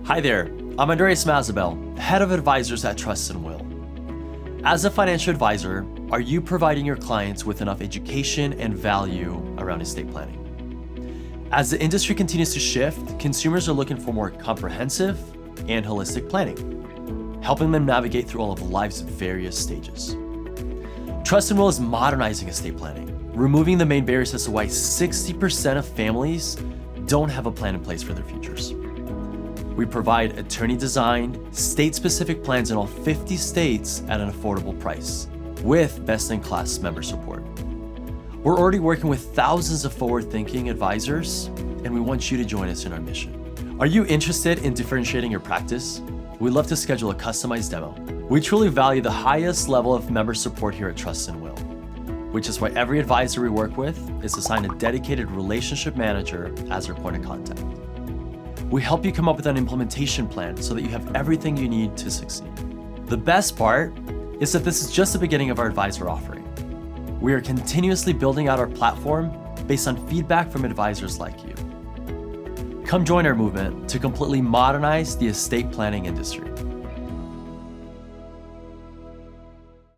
Hi there, I'm Andreas Mazabel, Head of Advisors at Trust & Will. As a financial advisor, are you providing your clients with enough education and value around estate planning? As the industry continues to shift, consumers are looking for more comprehensive and holistic planning, helping them navigate through all of life's various stages. Trust & Will is modernizing estate planning, removing the main barriers as to why 60% of families don't have a plan in place for their futures. We provide attorney-designed, state-specific plans in all 50 states at an affordable price, with best-in-class member support. We're already working with thousands of forward-thinking advisors, and we want you to join us in our mission. Are you interested in differentiating your practice? We'd love to schedule a customized demo. We truly value the highest level of member support here at Trust & Will, which is why every advisor we work with is assigned a dedicated relationship manager as their point of contact. We help you come up with an implementation plan so that you have everything you need to succeed. The best part is that this is just the beginning of our advisor offering. We are continuously building out our platform based on feedback from advisors like you. Come join our movement to completely modernize the estate planning industry.